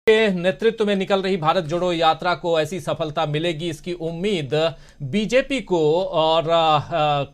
के नेतृत्व में निकल रही भारत जोड़ो यात्रा को ऐसी सफलता मिलेगी, इसकी उम्मीद बीजेपी को और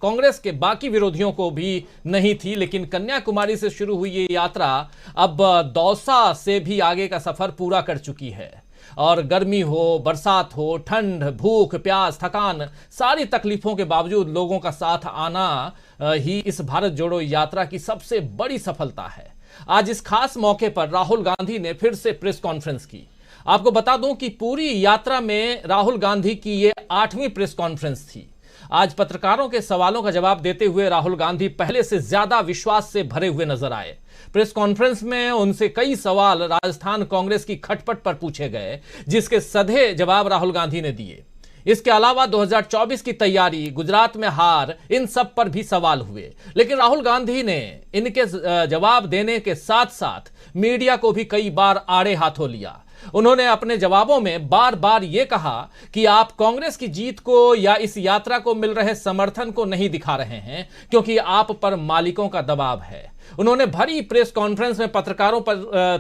कांग्रेस के बाकी विरोधियों को भी नहीं थी। लेकिन कन्याकुमारी से शुरू हुई ये यात्रा अब दौसा से भी आगे का सफर पूरा कर चुकी है और गर्मी हो, बरसात हो, ठंड, भूख, प्यास, थकान, सारी तकलीफों के बावजूद लोगों का साथ आना ही इस भारत जोड़ो यात्रा की सबसे बड़ी सफलता है। आज इस खास मौके पर राहुल गांधी ने फिर से प्रेस कॉन्फ्रेंस की। आपको बता दूं कि पूरी यात्रा में राहुल गांधी की ये 8वीं प्रेस कॉन्फ्रेंस थी। आज पत्रकारों के सवालों का जवाब देते हुए राहुल गांधी पहले से ज्यादा विश्वास से भरे हुए नजर आए। प्रेस कॉन्फ्रेंस में उनसे कई सवाल राजस्थान कांग्रेस की खटपट पर पूछे गए, जिसके सधे जवाब राहुल गांधी ने दिए। इसके अलावा 2024 की तैयारी, गुजरात में हार, इन सब पर भी सवाल हुए। लेकिन राहुल गांधी ने इनके जवाब देने के साथ साथ मीडिया को भी कई बार आड़े हाथों लिया। उन्होंने अपने जवाबों में बार बार यह कहा कि आप कांग्रेस की जीत को या इस यात्रा को मिल रहे समर्थन को नहीं दिखा रहे हैं, क्योंकि आप पर मालिकों का दबाव है। उन्होंने भरी प्रेस कॉन्फ्रेंस में पत्रकारों पर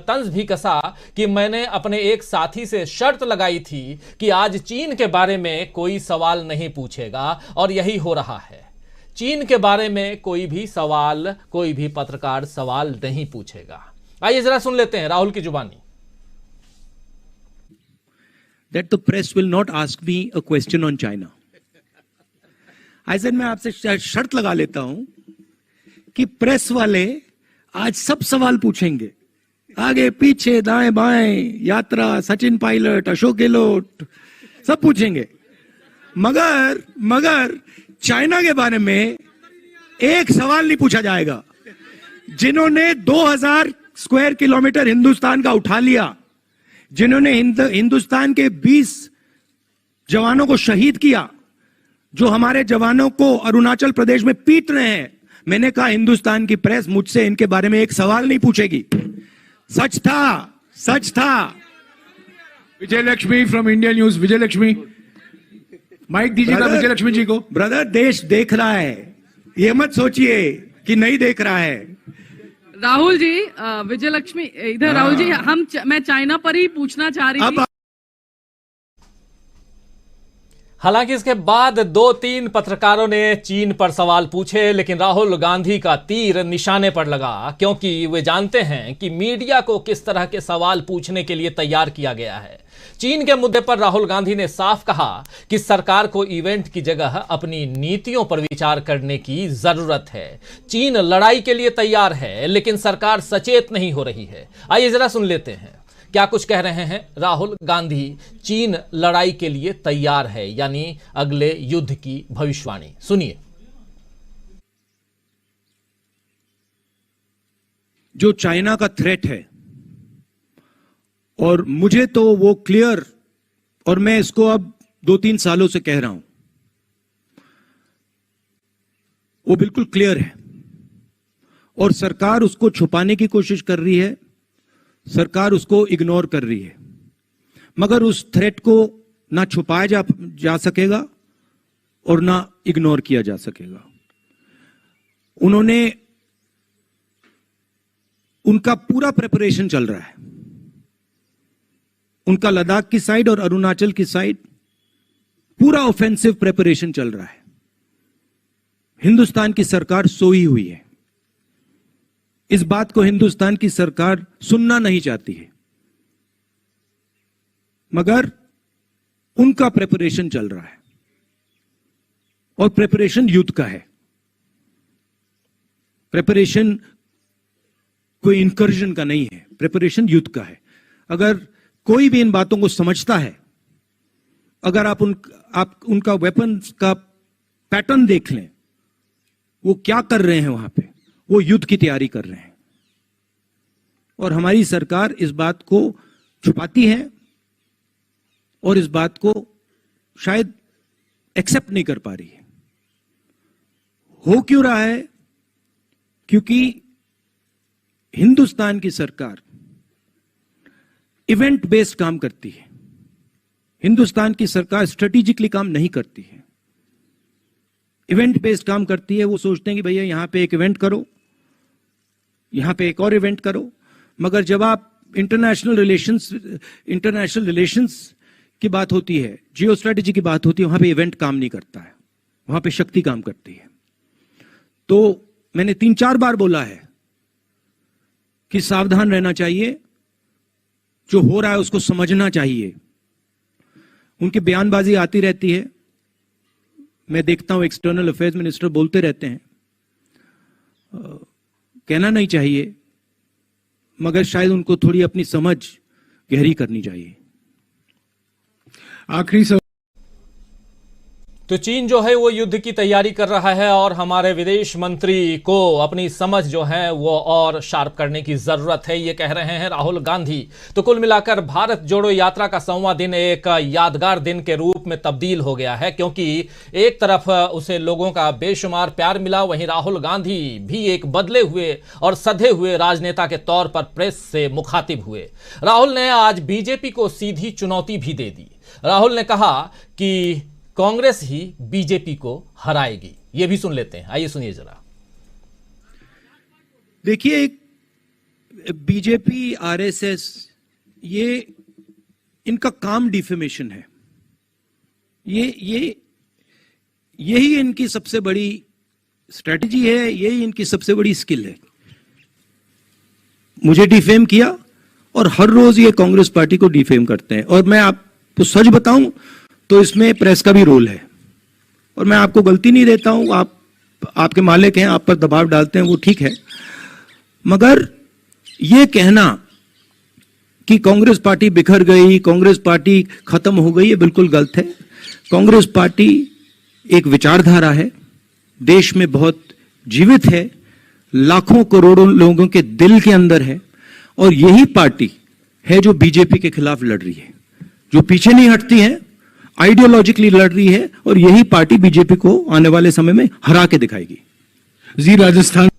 तंज भी कसा कि मैंने अपने एक साथी से शर्त लगाई थी कि आज चीन के बारे में कोई सवाल नहीं पूछेगा, और यही हो रहा है। चीन के बारे में कोई भी सवाल, कोई भी पत्रकार सवाल नहीं पूछेगा। आइए जरा सुन लेते हैं राहुल की जुबानी। That the press will not ask me a question on China. I said मैं आपसे शर्त लगा लेता हूं कि प्रेस वाले आज सब सवाल पूछेंगे, आगे पीछे दाएं बाएं, यात्रा, सचिन पायलट, अशोक गहलोत, सब पूछेंगे। मगर चाइना के बारे में एक सवाल नहीं पूछा जाएगा। जिन्होंने 2000 स्क्वायर किलोमीटर हिंदुस्तान का उठा लिया, जिन्होंने हिंदुस्तान के 20 जवानों को शहीद किया, जो हमारे जवानों को अरुणाचल प्रदेश में पीट रहे हैं, मैंने कहा हिंदुस्तान की प्रेस मुझसे इनके बारे में एक सवाल नहीं पूछेगी। सच था। Vijay Lakshmi from India News. Vijay Lakshmi, mike दीजिएगा विजय लक्ष्मी जी को। ब्रदर, देश देख रहा है, ये मत सोचिए कि नहीं देख रहा है। राहुल जी, विजय लक्ष्मी इधर। राहुल जी, मैं चाइना पर ही पूछना चाह रही थी। हालांकि इसके बाद 2-3 पत्रकारों ने चीन पर सवाल पूछे, लेकिन राहुल गांधी का तीर निशाने पर लगा, क्योंकि वे जानते हैं कि मीडिया को किस तरह के सवाल पूछने के लिए तैयार किया गया है। चीन के मुद्दे पर राहुल गांधी ने साफ कहा कि सरकार को इवेंट की जगह अपनी नीतियों पर विचार करने की जरूरत है। चीन लड़ाई के लिए तैयार है, लेकिन सरकार सचेत नहीं हो रही है। आइए जरा सुन लेते हैं क्या कुछ कह रहे हैं राहुल गांधी। चीन लड़ाई के लिए तैयार है, यानी अगले युद्ध की भविष्यवाणी सुनिए। जो चाइना का थ्रेट है, और मुझे तो वो क्लियर, और मैं इसको अब 2-3 सालों से कह रहा हूं, वो बिल्कुल क्लियर है, और सरकार उसको छुपाने की कोशिश कर रही है, सरकार उसको इग्नोर कर रही है। मगर उस थ्रेट को ना छुपाया जा सकेगा और ना इग्नोर किया जा सकेगा। उनका पूरा प्रिपरेशन चल रहा है। उनका लद्दाख की साइड और अरुणाचल की साइड पूरा ऑफेंसिव प्रिपरेशन चल रहा है। हिंदुस्तान की सरकार सोई हुई है। इस बात को हिंदुस्तान की सरकार सुनना नहीं चाहती है, मगर उनका प्रिपरेशन चल रहा है, और प्रिपरेशन युद्ध का है। प्रिपरेशन कोई इंकर्जन का नहीं है, प्रिपरेशन युद्ध का है। अगर कोई भी इन बातों को समझता है, अगर आप उनका वेपन्स का पैटर्न देख लें, वो क्या कर रहे हैं वहां पे, वो युद्ध की तैयारी कर रहे हैं। और हमारी सरकार इस बात को छुपाती है और इस बात को शायद एक्सेप्ट नहीं कर पा रही है। हो क्यों रहा है? क्योंकि हिंदुस्तान की सरकार इवेंट बेस्ड काम करती है। हिंदुस्तान की सरकार स्ट्रेटेजिकली काम नहीं करती है, इवेंट बेस्ड काम करती है। वो सोचते हैं कि भैया यहां पे एक इवेंट करो, यहां पे एक और इवेंट करो, मगर जब आप इंटरनेशनल रिलेशंस की बात होती है, जियो स्ट्रेटेजी की बात होती है, वहां पे इवेंट काम नहीं करता है, वहां पे शक्ति काम करती है। तो मैंने 3-4 बार बोला है कि सावधान रहना चाहिए, जो हो रहा है उसको समझना चाहिए। उनकी बयानबाजी आती रहती है, मैं देखता हूं एक्सटर्नल अफेयर्स मिनिस्टर बोलते रहते हैं, कहना नहीं चाहिए, मगर शायद उनको थोड़ी अपनी समझ गहरी करनी चाहिए। आखिरी सवाल। तो चीन जो है वो युद्ध की तैयारी कर रहा है और हमारे विदेश मंत्री को अपनी समझ जो है वो और शार्प करने की जरूरत है, ये कह रहे हैं राहुल गांधी। तो कुल मिलाकर भारत जोड़ो यात्रा का 100वां दिन एक यादगार दिन के रूप में तब्दील हो गया है, क्योंकि एक तरफ उसे लोगों का बेशुमार प्यार मिला, वहीं राहुल गांधी भी एक बदले हुए और सधे हुए राजनेता के तौर पर प्रेस से मुखातिब हुए। राहुल ने आज बीजेपी को सीधी चुनौती भी दे दी। राहुल ने कहा कि कांग्रेस ही बीजेपी को हराएगी। ये भी सुन लेते हैं, आइए सुनिए जरा। देखिए, बीजेपी, आरएसएस, ये इनका काम डिफेमेशन है। यही इनकी सबसे बड़ी स्ट्रेटजी है, यही इनकी सबसे बड़ी स्किल है। मुझे डिफेम किया और हर रोज ये कांग्रेस पार्टी को डिफेम करते हैं। और मैं आपको सच बताऊं तो इसमें प्रेस का भी रोल है, और मैं आपको गलती नहीं देता हूं, आपके मालिक हैं, आप पर दबाव डालते हैं, वो ठीक है, मगर ये कहना कि कांग्रेस पार्टी बिखर गई, कांग्रेस पार्टी खत्म हो गई, ये बिल्कुल गलत है। कांग्रेस पार्टी एक विचारधारा है, देश में बहुत जीवित है, लाखों करोड़ों लोगों के दिल के अंदर है, और यही पार्टी है जो बीजेपी के खिलाफ लड़ रही है, जो पीछे नहीं हटती है, आइडियोलॉजिकली लड़ रही है, और यही पार्टी बीजेपी को आने वाले समय में हरा के दिखाएगी। जी राजस्थान।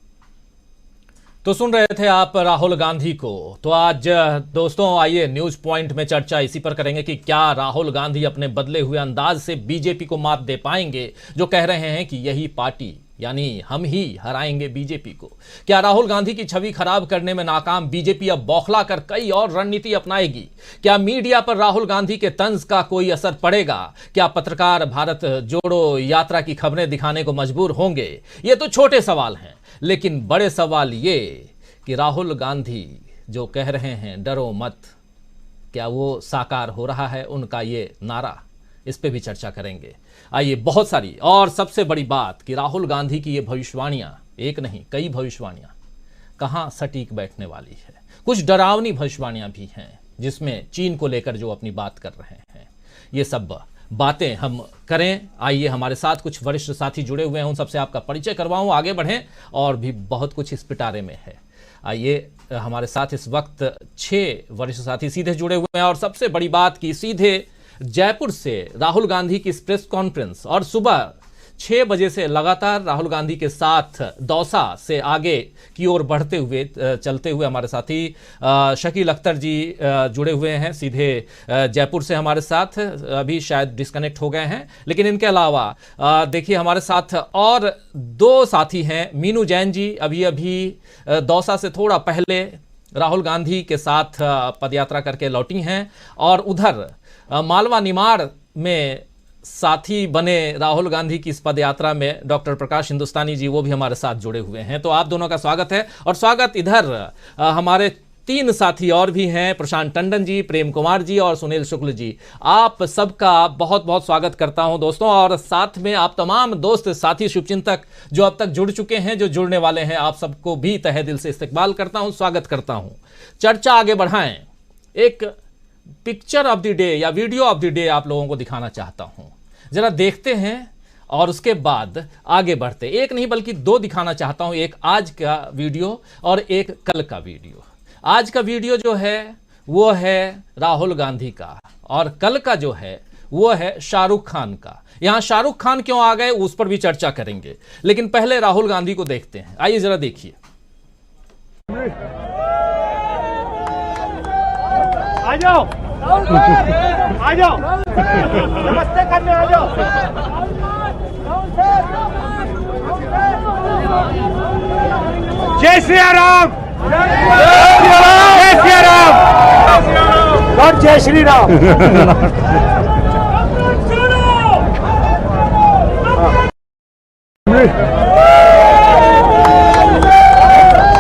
तो सुन रहे थे आप राहुल गांधी को। तो आज दोस्तों आइए न्यूज पॉइंट में चर्चा इसी पर करेंगे कि क्या राहुल गांधी अपने बदले हुए अंदाज से बीजेपी को मात दे पाएंगे, जो कह रहे हैं कि यही पार्टी यानी हम ही हराएंगे बीजेपी को। क्या राहुल गांधी की छवि खराब करने में नाकाम बीजेपी अब बौखला कर कई और रणनीति अपनाएगी? क्या मीडिया पर राहुल गांधी के तंज का कोई असर पड़ेगा? क्या पत्रकार भारत जोड़ो यात्रा की खबरें दिखाने को मजबूर होंगे? ये तो छोटे सवाल हैं, लेकिन बड़े सवाल ये कि राहुल गांधी जो कह रहे हैं डरो मत, क्या वो साकार हो रहा है उनका ये नारा? इस पे भी चर्चा करेंगे। आइए, बहुत सारी और सबसे बड़ी बात कि राहुल गांधी की ये भविष्यवाणियां, एक नहीं कई भविष्यवाणियां कहां सटीक बैठने वाली है। कुछ डरावनी भविष्यवाणियां भी हैं, जिसमें चीन को लेकर जो अपनी बात कर रहे हैं। ये सब बातें हम करें। आइए, हमारे साथ कुछ वरिष्ठ साथी जुड़े हुए हैं, उन सबसे आपका परिचय करवाऊं, आगे बढ़ें, और भी बहुत कुछ इस पिटारे में है। आइए, हमारे साथ इस वक्त 6 वरिष्ठ साथी सीधे जुड़े हुए हैं, और सबसे बड़ी बात कि सीधे जयपुर से राहुल गांधी की प्रेस कॉन्फ्रेंस, और सुबह 6 बजे से लगातार राहुल गांधी के साथ दौसा से आगे की ओर बढ़ते हुए चलते हुए हमारे साथी शकील अख्तर जी जुड़े हुए हैं सीधे जयपुर से हमारे साथ। अभी शायद डिस्कनेक्ट हो गए हैं, लेकिन इनके अलावा देखिए हमारे साथ और 2 साथी हैं। मीनू जैन जी अभी दौसा से थोड़ा पहले राहुल गांधी के साथ पदयात्रा करके लौटी हैं, और उधर मालवा निमाड़ में साथी बने राहुल गांधी की इस पदयात्रा में डॉक्टर प्रकाश हिंदुस्तानी जी, वो भी हमारे साथ जुड़े हुए हैं। तो आप दोनों का स्वागत है। और स्वागत इधर हमारे 3 साथी और भी हैं, प्रशांत टंडन जी, प्रेम कुमार जी और सुनील शुक्ल जी। आप सबका बहुत बहुत स्वागत करता हूं दोस्तों, और साथ में आप तमाम दोस्त साथी शुभचिंतक जो अब तक जुड़ चुके हैं, जो जुड़ने वाले हैं, आप सबको भी तहे दिल से इस्तकबाल करता हूं, स्वागत करता हूं। चर्चा आगे बढ़ाएं। एक पिक्चर ऑफ द डे या वीडियो ऑफ द डे आप लोगों को दिखाना चाहता हूं, जरा देखते हैं और उसके बाद आगे बढ़ते। एक नहीं बल्कि 2 दिखाना चाहता हूं, एक आज का वीडियो और एक कल का वीडियो। आज का वीडियो जो है वो है राहुल गांधी का, और कल का जो है वो है शाहरुख खान का। यहां शाहरुख खान क्यों आ गए उस पर भी चर्चा करेंगे, लेकिन पहले राहुल गांधी को देखते हैं। आइए जरा देखिए। आ जाओ, आ जाओ, नमस्ते करने आ जाओ। जय श्री राम, जय सिया राम। लॉर्ड जय श्री राम।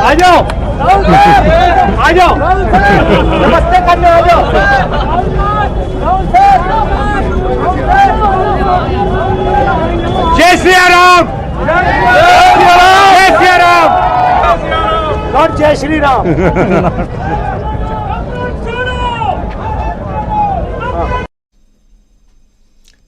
आ जाओ, आ जाओ, नमस्ते करने आ जाओ। जय सिया राम, जय सिया राम। लॉर्ड जय श्री राम।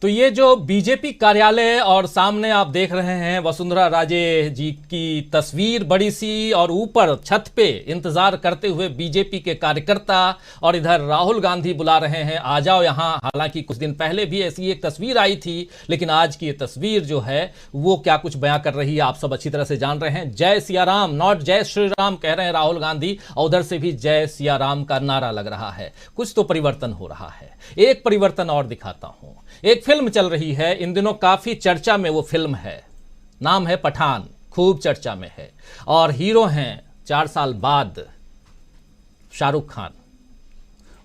तो ये जो बीजेपी कार्यालय और सामने आप देख रहे हैं वसुंधरा राजे जी की तस्वीर बड़ी सी, और ऊपर छत पे इंतजार करते हुए बीजेपी के कार्यकर्ता, और इधर राहुल गांधी बुला रहे हैं आ जाओ यहाँ। हालांकि कुछ दिन पहले भी ऐसी एक तस्वीर आई थी, लेकिन आज की ये तस्वीर जो है वो क्या कुछ बयां कर रही है आप सब अच्छी तरह से जान रहे हैं। जय सिया राम, नॉट जय श्री राम कह रहे हैं राहुल गांधी, और उधर से भी जय सिया राम का नारा लग रहा है। कुछ तो परिवर्तन हो रहा है। एक परिवर्तन और दिखाता हूं। एक फिल्म चल रही है इन दिनों, काफी चर्चा में वो फिल्म है, नाम है पठान, खूब चर्चा में है, और हीरो हैं 4 साल बाद शाहरुख खान।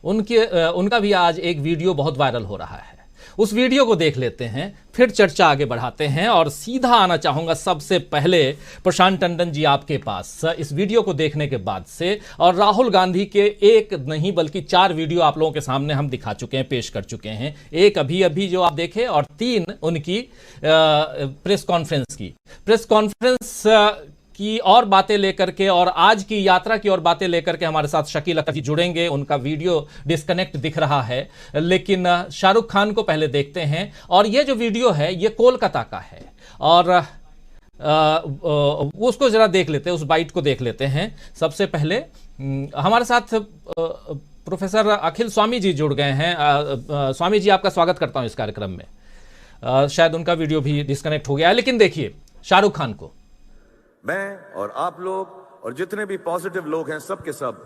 उनका भी आज एक वीडियो बहुत वायरल हो रहा है। उस वीडियो को देख लेते हैं, फिर चर्चा आगे बढ़ाते हैं। और सीधा आना चाहूंगा सबसे पहले प्रशांत टंडन जी आपके पास, इस वीडियो को देखने के बाद से। और राहुल गांधी के एक नहीं बल्कि 4 वीडियो आप लोगों के सामने हम दिखा चुके हैं, पेश कर चुके हैं। एक अभी अभी जो आप देखे, और 3 उनकी प्रेस कॉन्फ्रेंस की और बातें लेकर के, और आज की यात्रा की और बातें लेकर के हमारे साथ शकील अख्तर जी जुड़ेंगे। उनका वीडियो डिस्कनेक्ट दिख रहा है, लेकिन शाहरुख खान को पहले देखते हैं। और ये जो वीडियो है ये कोलकाता का है, और उसको जरा देख लेते हैं, उस बाइट को देख लेते हैं। सबसे पहले हमारे साथ प्रोफेसर अखिल स्वामी जी जुड़ गए हैं। स्वामी जी, आपका स्वागत करता हूं इस कार्यक्रम में। शायद उनका वीडियो भी डिस्कनेक्ट हो गया है, लेकिन देखिए शाहरुख खान को। मैं और आप लोग और जितने भी पॉजिटिव लोग हैं, सब के सब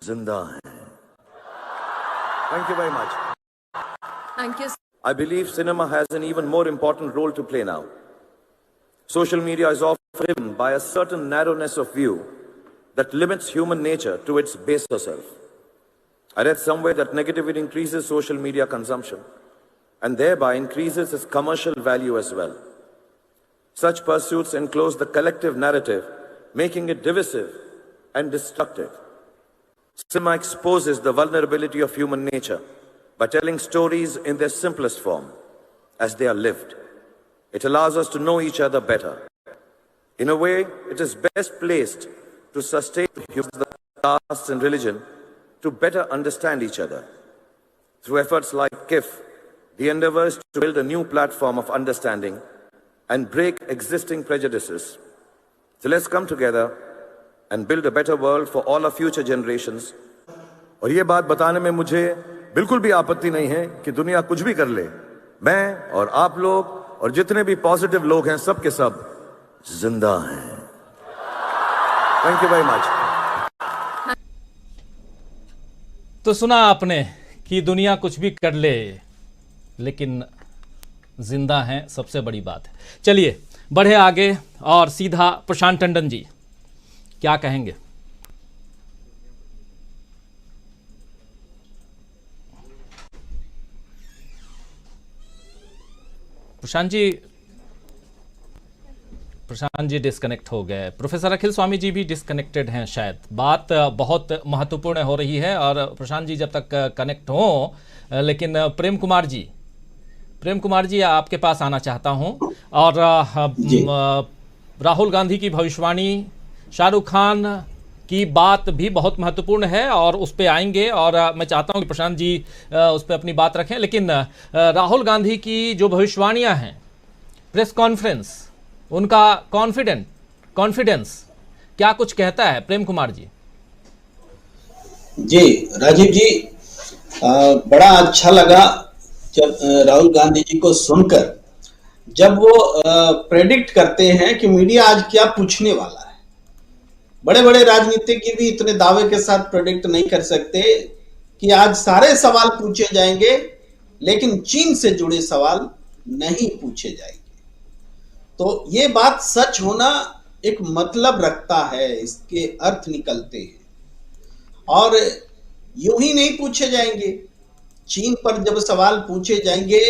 जिंदा हैं। Thank you very much. Thank you. I believe cinema has an even more important role to play now. Social media is often driven by a certain narrowness of view that limits human nature to its baser self. I read somewhere that negativity increases social media consumption and thereby increases its commercial value as well. Such pursuits enclose the collective narrative, making it divisive and destructive. Cinema exposes the vulnerability of human nature by telling stories in their simplest form, as they are lived. It allows us to know each other better. In a way, it is best placed to sustain human caste and religion to better understand each other. Through efforts like KIF, the endeavor is to build a new platform of understanding and break existing prejudices. So let's come together and build a better world for all our future generations. और ये बात बताने में मुझे बिल्कुल भी आपत्ति नहीं है कि दुनिया कुछ भी कर ले, मैं और आप लोग और जितने भी पॉजिटिव लोग हैं, सब के सब जिंदा हैं। Thank you very much. तो सुना आपने कि दुनिया कुछ भी कर ले, लेकिन जिंदा हैं, सबसे बड़ी बात है। चलिए बढ़े आगे, और सीधा प्रशांत टंडन जी क्या कहेंगे। प्रशांत जी डिस्कनेक्ट हो गए। प्रोफेसर अखिल स्वामी जी भी डिस्कनेक्टेड हैं शायद। बात बहुत महत्वपूर्ण हो रही है, और प्रशांत जी जब तक कनेक्ट हो, लेकिन प्रेम कुमार जी आपके पास आना चाहता हूं। और राहुल गांधी की भविष्यवाणी, शाहरुख खान की बात भी बहुत महत्वपूर्ण है, और उस पर आएंगे। और मैं चाहता हूं कि प्रशांत जी उस पर अपनी बात रखें, लेकिन राहुल गांधी की जो भविष्यवाणियां हैं, प्रेस कॉन्फ्रेंस, उनका कॉन्फिडेंस क्या कुछ कहता है? प्रेम कुमार जी। जी राजीव जी, बड़ा अच्छा लगा जब राहुल गांधी जी को सुनकर, जब वो प्रेडिक्ट करते हैं कि मीडिया आज क्या पूछने वाला है। बड़े बड़े राजनीतिज्ञ भी इतने दावे के साथ प्रेडिक्ट नहीं कर सकते कि आज सारे सवाल पूछे जाएंगे, लेकिन चीन से जुड़े सवाल नहीं पूछे जाएंगे। तो ये बात सच होना एक मतलब रखता है, इसके अर्थ निकलते हैं। और यूं ही नहीं पूछे जाएंगे। चीन पर जब सवाल पूछे जाएंगे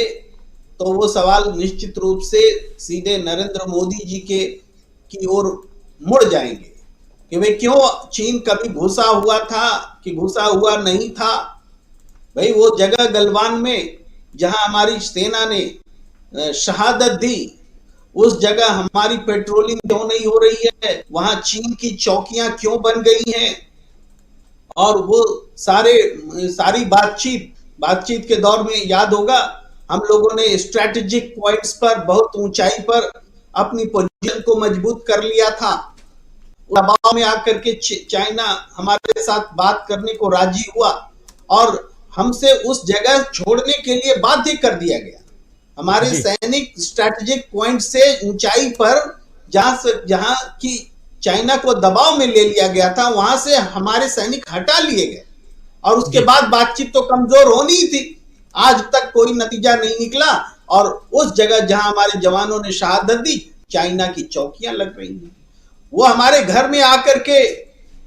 तो वो सवाल निश्चित रूप से सीधे नरेंद्र मोदी जी की ओर मुड़ जाएंगे कि वे क्यों चीन कभी घुसा हुआ था कि घुसा हुआ नहीं था। भाई वो जगह गलवान में जहां हमारी सेना ने शहादत दी, उस जगह हमारी पेट्रोलिंग क्यों नहीं हो रही है, वहां चीन की चौकियां क्यों बन गई हैं। और वो सारी बातचीत के दौर में याद होगा हम लोगों ने स्ट्रैटेजिक पॉइंट्स पर बहुत ऊंचाई पर अपनी पोजीशन को मजबूत कर लिया था। दबाव में आकर के चाइना हमारे साथ बात करने को राजी हुआ और हमसे उस जगह छोड़ने के लिए बाध्य कर दिया गया। हमारे सैनिक स्ट्रैटेजिक पॉइंट से ऊंचाई पर जहां की चाइना को दबाव में ले लिया गया था, वहां से हमारे सैनिक हटा लिए गए और उसके बाद बातचीत तो कमजोर होनी ही थी। आज तक कोई नतीजा नहीं निकला और उस जगह जहां हमारे जवानों ने शहादत दी, चाइना की चौकियां लग रही हैं। वो हमारे घर में आकर के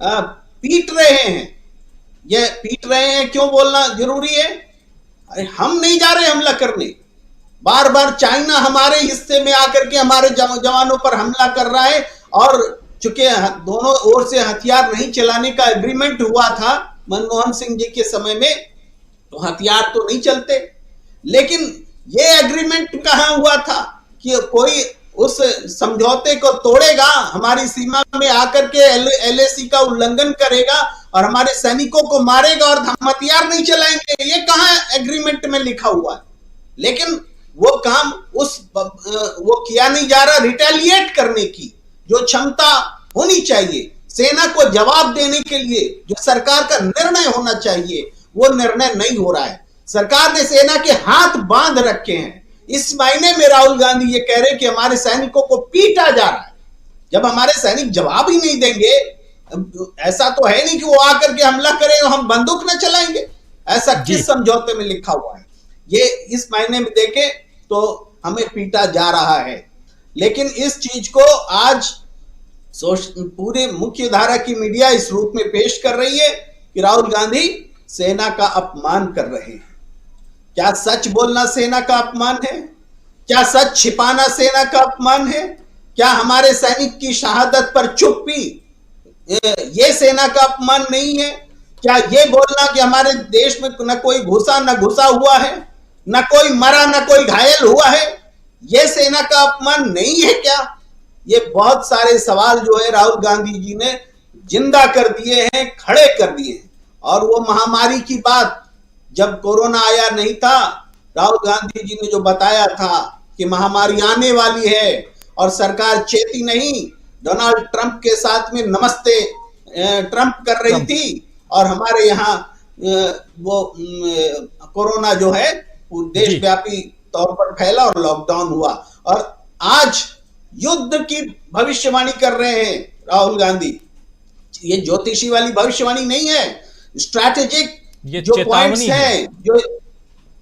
पीट रहे हैं। ये पीट रहे हैं क्यों बोलना जरूरी है? अरे हम नहीं जा रहे हमला करने, बार बार चाइना हमारे हिस्से में आकर के हमारे जवानों पर हमला कर रहा है। और चूंकि दोनों ओर से हथियार नहीं चलाने का एग्रीमेंट हुआ था मनमोहन सिंह जी के समय में, तो हथियार तो नहीं चलते। लेकिन ये एग्रीमेंट कहां हुआ था कि कोई उस समझौते को तोड़ेगा, हमारी सीमा में आकर के एलएसी का उल्लंघन करेगा और हमारे सैनिकों को मारेगा और हम हथियार नहीं चलाएंगे। ये कहां एग्रीमेंट में लिखा हुआ है? लेकिन वो काम वो किया नहीं जा रहा। रिटेलिएट करने की जो क्षमता होनी चाहिए, सेना को जवाब देने के लिए जो सरकार का निर्णय होना चाहिए, वो निर्णय नहीं हो रहा है। सरकार ने सेना के हाथ बांध रखे हैं। इस महीने में राहुल गांधी ये कह रहे हैं कि हमारे सैनिकों को पीटा जा रहा है। जब हमारे सैनिक जवाब ही नहीं देंगे, ऐसा तो है नहीं कि वो आकर के हमला करें और हम बंदूक न चलाएंगे। ऐसा किस समझौते में लिखा हुआ है? ये इस महीने में देखें तो हमें पीटा जा रहा है। लेकिन इस चीज को आज पूरे मुख्य धारा की मीडिया इस रूप में पेश कर रही है कि राहुल गांधी सेना का अपमान कर रहे हैं। क्या सच बोलना सेना का अपमान है? क्या सच छिपाना सेना का अपमान है? क्या हमारे सैनिक की शहादत पर चुप्पी ये सेना का अपमान नहीं है? क्या ये बोलना कि हमारे देश में न कोई न घुसा हुआ है, न कोई मरा, न कोई घायल हुआ है, ये सेना का अपमान नहीं है क्या? ये बहुत सारे सवाल जो है राहुल गांधी जी ने जिंदा कर दिए हैं, खड़े कर दिए हैं। और वो महामारी की बात, जब कोरोना आया नहीं था, राहुल गांधी जी ने जो बताया था कि महामारी आने वाली है और सरकार चेती नहीं, डोनाल्ड ट्रंप के साथ में नमस्ते ट्रंप कर रही थी और हमारे यहाँ वो कोरोना जो है वो देशव्यापी तौर पर फैला और लॉकडाउन हुआ। और आज युद्ध की भविष्यवाणी कर रहे हैं राहुल गांधी। ये ज्योतिषी वाली भविष्यवाणी नहीं है, स्ट्रैटेजिक जो पॉइंट्स हैं, जो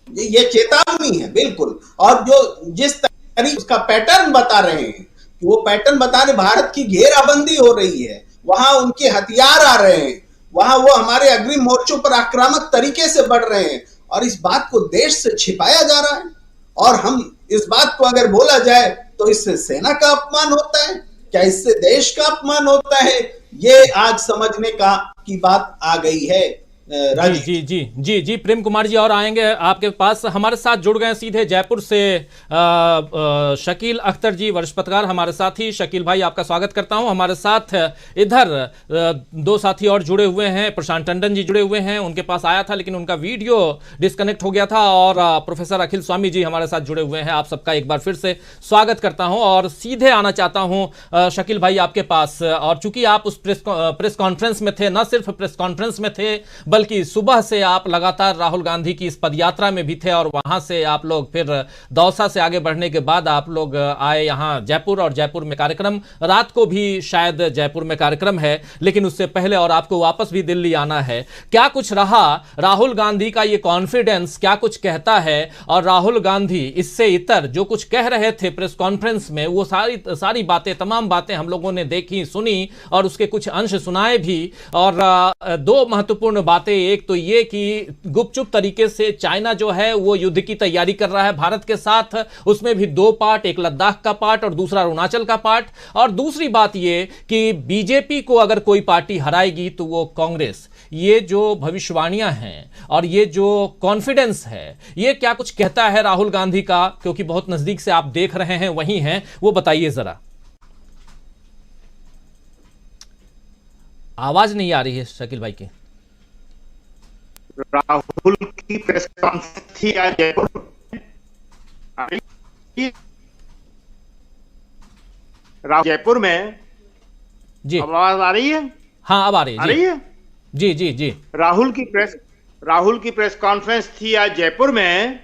ये चेतावनी है बिल्कुल। और जो जिस तरीके उसका पैटर्न बता रहे हैं कि वो पैटर्न बता रहे, भारत की घेराबंदी हो रही है, वहां उनके हथियार आ रहे हैं, वहां वो हमारे अग्रिम मोर्चों पर आक्रामक तरीके से बढ़ रहे हैं और इस बात को देश से छिपाया जा रहा है। और हम इस बात को अगर बोला जाए तो इससे सेना का अपमान होता है, क्या इससे देश का अपमान होता है? ये आज समझने की बात आ गई है। जी प्रेम कुमार जी और आएंगे आपके पास। हमारे साथ जुड़ गए सीधे जयपुर से शकील अख्तर जी, वरिष्ठ पत्रकार हमारे साथ ही। शकील भाई आपका स्वागत करता हूं। हमारे साथ इधर दो साथी और जुड़े हुए हैं, प्रशांत टंडन जी जुड़े हुए हैं, उनके पास आया था लेकिन उनका वीडियो डिस्कनेक्ट हो गया था। और प्रोफेसर अखिल स्वामी जी हमारे साथ जुड़े हुए हैं। आप सबका एक बार फिर से स्वागत करता हूं और सीधे आना चाहता हूं शकील भाई आपके पास। और चूंकि आप उस प्रेस कॉन्फ्रेंस में थे, न सिर्फ प्रेस कॉन्फ्रेंस में थे बल्कि सुबह से आप लगातार राहुल गांधी की इस पदयात्रा में भी थे और वहां से आप लोग फिर दौसा से आगे बढ़ने के बाद आप लोग आए यहाँ जयपुर, और जयपुर में कार्यक्रम, रात को भी शायद जयपुर में कार्यक्रम है, लेकिन उससे पहले और आपको वापस भी दिल्ली आना है। क्या कुछ रहा राहुल गांधी का ये कॉन्फिडेंस, क्या कुछ कहता है? और राहुल गांधी इससे इतर जो कुछ कह रहे थे प्रेस कॉन्फ्रेंस में, वो सारी बातें, तमाम बातें हम लोगों ने देखी, सुनी और उसके कुछ अंश सुनाए भी। और दो महत्वपूर्ण बातें, एक तो ये कि गुपचुप तरीके से चाइना जो है वो युद्ध की तैयारी कर रहा है भारत के साथ, उसमें भी दो पार्ट, एक लद्दाख का पार्ट और दूसरा अरुणाचल का पार्ट। और दूसरी बात ये कि बीजेपी को अगर कोई पार्टी हराएगी तो वो कांग्रेस। ये जो भविष्यवाणियां हैं और ये जो कॉन्फिडेंस है, ये क्या कुछ कहता है राहुल गांधी का? क्योंकि बहुत नजदीक से आप देख रहे हैं, वही हैं, वो बताइए जरा। आवाज नहीं आ रही है शकील भाई की। राहुल की प्रेस कॉन्फ्रेंस थी आज जयपुर। जयपुर में जी आवाज आ रही है? हाँ, अब आ रही है। आ रही है? जी जी जी। राहुल की प्रेस कॉन्फ्रेंस थी आज जयपुर में।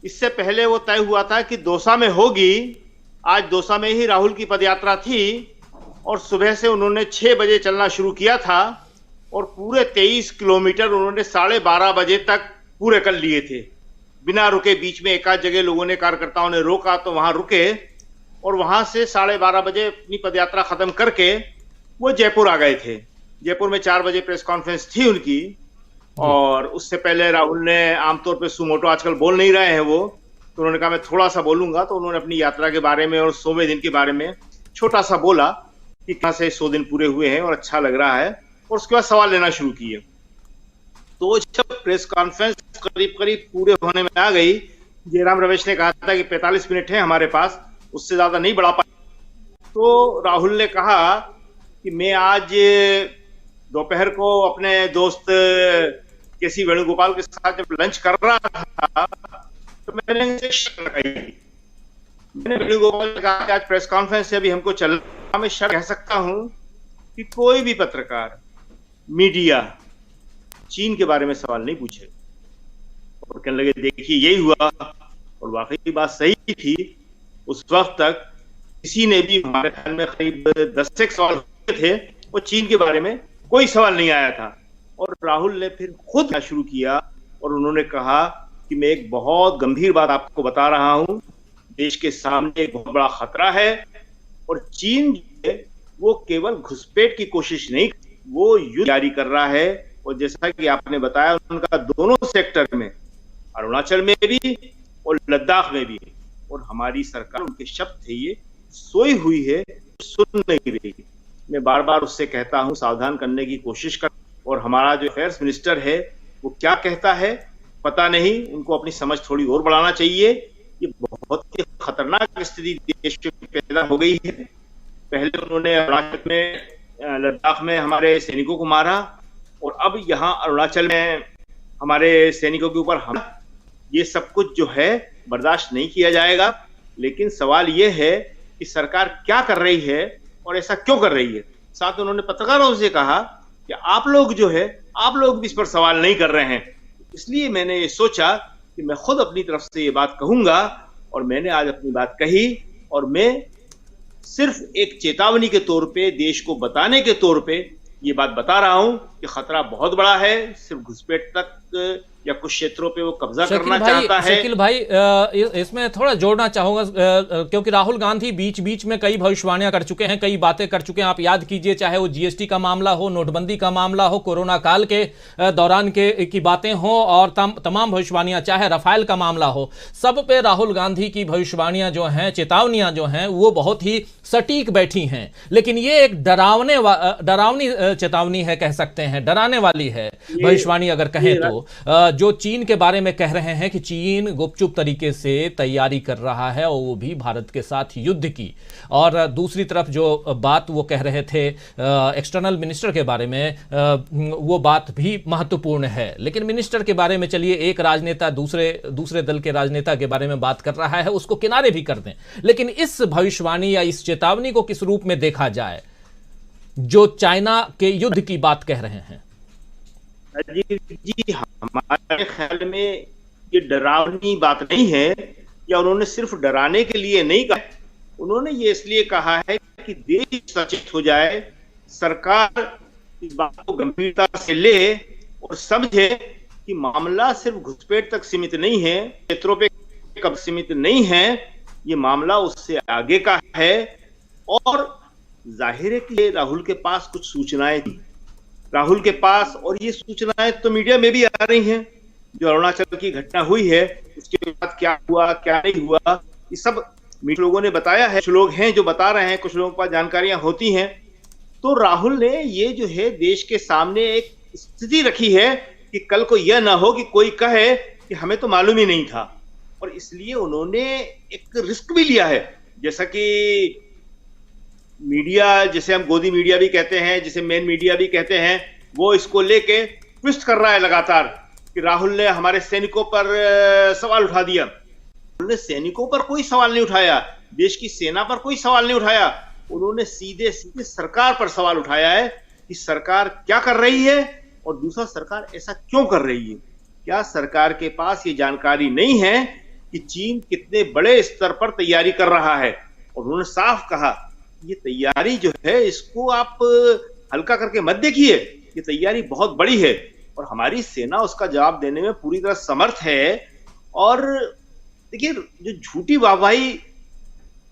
इससे पहले वो तय हुआ था कि दौसा में होगी। आज दौसा में ही राहुल की पदयात्रा थी और सुबह से उन्होंने 6 बजे चलना शुरू किया था और पूरे 23 किलोमीटर उन्होंने 12:30 बजे तक पूरे कर लिए थे, बिना रुके। बीच में एक आध जगह लोगों ने, कार्यकर्ताओं ने रोका तो वहां रुके और वहां से 12:30 बजे अपनी पदयात्रा खत्म करके वो जयपुर आ गए थे। जयपुर में 4 बजे प्रेस कॉन्फ्रेंस थी उनकी। और उससे पहले राहुल ने, आमतौर पे सुमोटो आजकल बोल नहीं रहे हैं वो, तो उन्होंने कहा मैं थोड़ा सा बोलूंगा। तो उन्होंने अपनी यात्रा के बारे में और 100वें दिन के बारे में छोटा सा बोला कि कहां से 100 दिन पूरे हुए हैं और अच्छा लग रहा है, और उसके बाद सवाल लेना शुरू किए। तो जब प्रेस कॉन्फ्रेंस करीब करीब पूरे होने में आ गई, जयराम रमेश ने कहा था कि 45 मिनट है हमारे पास, उससे ज्यादा नहीं बढ़ा पाए। तो राहुल ने कहा कि मैं आज दोपहर को अपने दोस्त केसी वेणुगोपाल के साथ जब लंच कर रहा था तो मैंने वेणुगोपाल ने कहा कि आज प्रेस कॉन्फ्रेंस से अभी हमको चलना, मैं शर्त कह सकता हूं कि कोई भी पत्रकार, मीडिया चीन के बारे में सवाल नहीं पूछे। और कहने लगे देखिए यही हुआ, और वाकई बात सही थी। उस वक्त तक किसी ने भी, हमारे ख्याल में करीब 10 सवाल हुए थे, वो चीन के बारे में कोई सवाल नहीं आया था। और राहुल ने फिर खुद शुरू किया और उन्होंने कहा कि मैं एक बहुत गंभीर बात आपको बता रहा हूं, देश के सामने एक बहुत बड़ा खतरा है और चीन वो केवल घुसपैठ की कोशिश नहीं, वो युद्ध जारी कर रहा है। और जैसा कि आपने बताया, उनका दोनों सेक्टर में, अरुणाचल में भी और लद्दाख में भी, और हमारी सरकार, उनके शब्द थे ये, सोई हुई है, सुन नहीं रही। मैं बार बार उससे कहता हूं सावधान करने की कोशिश कर। और हमारा जो अफेयर्स मिनिस्टर है वो क्या कहता है पता नहीं, उनको अपनी समझ थोड़ी और बढ़ाना चाहिए। ये बहुत ही खतरनाक स्थिति देश में पैदा हो गई है। पहले उन्होंने अरुणाचल में, लद्दाख में हमारे सैनिकों को मारा, और अब यहाँ अरुणाचल में हमारे सैनिकों के ऊपर हमला। ये सब कुछ जो है बर्दाश्त नहीं किया जाएगा। लेकिन सवाल ये है कि सरकार क्या कर रही है और ऐसा क्यों कर रही है। साथ उन्होंने पत्रकारों से कहा कि आप लोग जो है, आप लोग भी इस पर सवाल नहीं कर रहे हैं। इसलिए मैंने ये सोचा कि मैं खुद अपनी तरफ से ये बात कहूंगा, और मैंने आज अपनी बात कही। और मैं सिर्फ एक चेतावनी के तौर पे, देश को बताने के तौर पे ये बात बता रहा हूं कि खतरा बहुत बड़ा है। सिर्फ घुसपैठ तक या कुछ क्षेत्रों पे वो कब्जा करना चाहता है। शकील भाई, इसमें थोड़ा जोड़ना चाहूंगा, क्योंकि राहुल गांधी बीच बीच में कई भविष्यवाणियां कर चुके हैं, कई बातें कर चुके हैं। आप याद कीजिए, चाहे वो जीएसटी का मामला हो, नोटबंदी का मामला हो, कोरोना काल के दौरान की बातें हो, और तमाम भविष्यवाणियां, चाहे रफाल का मामला हो, सब पे राहुल गांधी की भविष्यवाणियां जो हैं, चेतावनियां जो हैं, वो बहुत ही सटीक बैठी हैं। लेकिन ये एक डरावनी चेतावनी है, कह सकते हैं, डराने वाली है भविष्यवाणी अगर कहें तो, जो चीन के बारे में कह रहे हैं कि चीन गुपचुप तरीके से तैयारी कर रहा है, और वो भी भारत के साथ युद्ध की। और दूसरी तरफ जो बात वो कह रहे थे एक्सटर्नल मिनिस्टर के बारे में, वो बात भी महत्वपूर्ण है। लेकिन मिनिस्टर के बारे में चलिए, एक राजनेता दूसरे दल के राजनेता के बारे में बात कर रहा है, उसको किनारे भी कर दें। लेकिन इस भविष्यवाणी या इस चेतावनी को किस रूप में देखा जाए जो चाइना के युद्ध की बात कह रहे हैं? राजीव जी, हमारे ख्याल में ये डरावनी बात नहीं है, या उन्होंने सिर्फ डराने के लिए नहीं कहा, उन्होंने ये इसलिए कहा है कि देश सचेत हो जाए, सरकार इस बात को गंभीरता से ले और समझे कि मामला सिर्फ घुसपैठ तक सीमित नहीं है, क्षेत्रों पे कब सीमित नहीं है, ये मामला उससे आगे का है। और जाहिर है कि राहुल के पास कुछ सूचनाएं थी, राहुल के पास, और ये सूचनाएं तो मीडिया में भी आ रही हैं। जो अरुणाचल की घटना हुई है उसके बाद क्या हुआ क्या नहीं हुआ, ये सब मीडिया लोगों ने बताया है। कुछ लोग हैं जो बता रहे हैं, कुछ लोगों के पास जानकारियां होती हैं। तो राहुल ने ये जो है देश के सामने एक स्थिति रखी है कि कल को यह ना हो कि कोई कहे कि हमें तो मालूम ही नहीं था, और इसलिए उन्होंने एक रिस्क भी लिया है। जैसा कि मीडिया, जिसे हम गोदी मीडिया भी कहते हैं, जिसे मेन मीडिया भी कहते हैं, वो इसको लेके ट्विस्ट कर रहा है लगातार कि राहुल ने हमारे सैनिकों पर सवाल उठा दिया। उन्होंने सैनिकों पर कोई सवाल नहीं उठाया, देश की सेना पर कोई सवाल नहीं उठाया, उन्होंने सीधे सीधे सरकार पर सवाल उठाया है कि सरकार क्या कर रही है और दूसरा सरकार ऐसा क्यों कर रही है। क्या सरकार के पास ये जानकारी नहीं है कि चीन कितने बड़े स्तर पर तैयारी कर रहा है? और उन्होंने साफ कहा ये तैयारी जो है इसको आप हल्का करके मत देखिए, ये तैयारी बहुत बड़ी है और हमारी सेना उसका जवाब देने में पूरी तरह समर्थ है। और देखिए, जो झूठी वाहवाही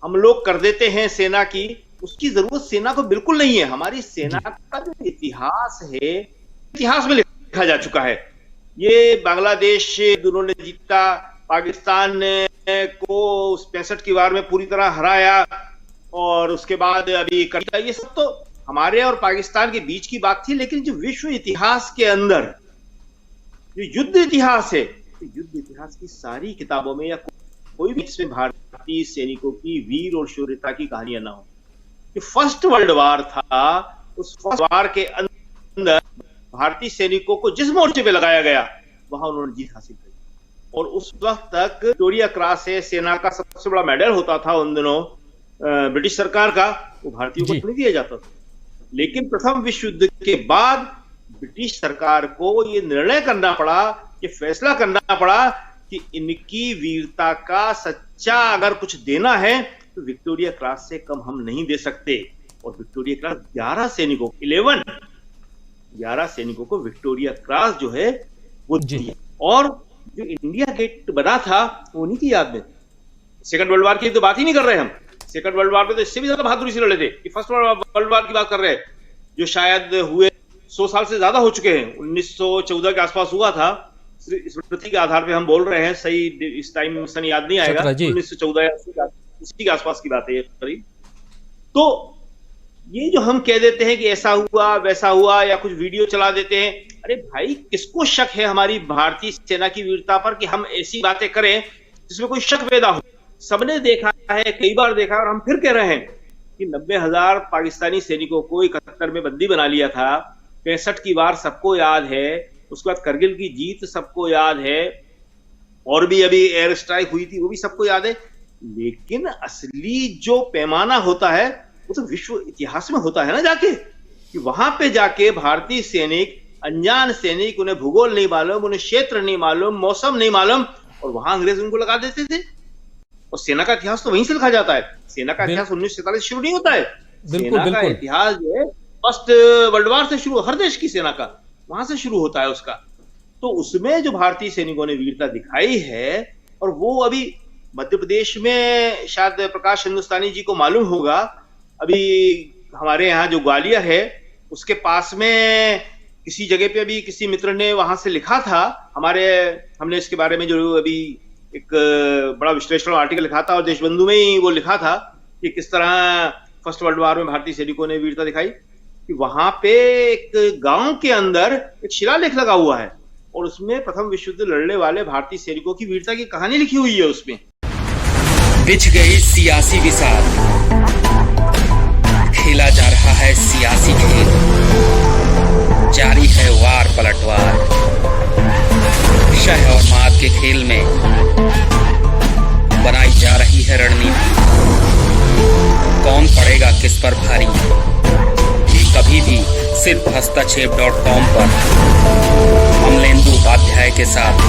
हम लोग कर देते हैं सेना की, उसकी जरूरत सेना को बिल्कुल नहीं है। हमारी सेना का जो इतिहास है, इतिहास में लिखा जा चुका है। ये बांग्लादेश उन्होंने जीता, पाकिस्तान को 65 की वार में पूरी तरह हराया, और उसके बाद अभी ये सब तो हमारे और पाकिस्तान के बीच की बात थी। लेकिन जो विश्व इतिहास के अंदर जो युद्ध इतिहास है, तो युद्ध इतिहास की सारी किताबों में या कोई भी इसमें भारतीय सैनिकों की वीर और शौर्यता की कहानियां ना हो। जो फर्स्ट वर्ल्ड वार था, उस फर्स्ट वार के अंदर भारतीय सैनिकों को जिस मोर्चे पे लगाया गया वहां उन्होंने जीत हासिल की। और उस वक्त तक विक्टोरिया क्रॉस से सेना का सबसे बड़ा मेडल होता था उन दिनों ब्रिटिश सरकार का, वो भारतीयों को नहीं दिया जाता था। लेकिन प्रथम विश्व युद्ध के बाद ब्रिटिश सरकार को ये निर्णय करना पड़ा, ये फैसला करना पड़ा कि इनकी वीरता का सच्चा अगर कुछ देना है तो विक्टोरिया क्रॉस से कम हम नहीं दे सकते। और विक्टोरिया क्रॉस 11 सैनिकों को विक्टोरिया क्रॉस जो है वो दिया। और जो इंडिया गेट बना था वो उन्हीं की याद में। सेकंड वर्ल्ड वार की तो बात ही नहीं कर रहे हम। सेकंड वर्ल्ड वार में तो इससे भी ज्यादा बहादुरी से लड़े थे। कि फर्स्ट वर्ल्ड वार की बात कर रहे हैं, जो शायद हुए 100 साल से ज्यादा हो चुके हैं। 1914 के आसपास हुआ था। स्मृति के आधार पे हम बोल रहे हैं, सही इस टाइम सन याद नहीं आएगा। 1914 इसी के आसपास की बात है करीब। तो ये जो हम कह देते हैं कि ऐसा हुआ वैसा हुआ, या कुछ वीडियो चला देते हैं, अरे भाई किसको शक है हमारी भारतीय सेना की वीरता पर कि हम ऐसी बातें करें जिसमें कोई शक पैदा हो? सबने देखा है, कई बार देखा, और हम फिर कह रहे हैं कि 90,000 पाकिस्तानी सैनिकों को 71 में बंदी बना लिया था। 65 की वार सबको याद है, उसके बाद करगिल की जीत सबको याद है, और भी अभी एयर स्ट्राइक हुई थी वो भी सबको याद है। लेकिन असली जो पैमाना होता है वो तो विश्व इतिहास में होता है ना, जाके कि वहां पे जाके भारतीय सैनिक, अनजान सैनिक, उन्हें भूगोल नहीं मालूम, उन्हें क्षेत्र नहीं मालूम, मौसम नहीं मालूम, और वहां अंग्रेज उनको लगा देते थे। और सेना का इतिहास तो वहीं से लिखा जाता है। सेना का इतिहास 1947 शुरू नहीं होता है। सेना का इतिहास जो है फर्स्ट वर्ल्ड वार से शुरू, हर देश की सेना का वहां से शुरू होता है उसका। तो उसमें जो भारतीय सैनिकों ने वीरता दिखाई है, और वो अभी मध्य प्रदेश में शायद प्रकाश हिंदुस्तानी जी को मालूम होगा, अभी हमारे यहाँ जो ग्वालियर है उसके पास में किसी जगह पे अभी किसी मित्र ने वहां से लिखा था, हमने इसके बारे में जो अभी एक बड़ा विश्लेषण आर्टिकल लिखा था, और देशबंधु में ही वो लिखा था कि किस तरह फर्स्ट वर्ल्ड वार में भारतीय सैनिकों ने वीरता दिखाई। कि वहां पे एक गांव के अंदर एक शिलालेख लगा हुआ है, और उसमें प्रथम विश्व युद्ध लड़ने वाले भारतीय सैनिकों की वीरता की कहानी लिखी हुई है। उसमें बिछ गई सियासी विसार, खेला जा रहा है सियासी खेल, जारी है वार पलटवार। शह और मात के खेल में बनाई जा रही है रणनीति, कौन पड़ेगा किस पर भारी, ये कभी भी सिर्फ हस्तक्षेप.com पर अमलेंदु उपाध्याय के साथ।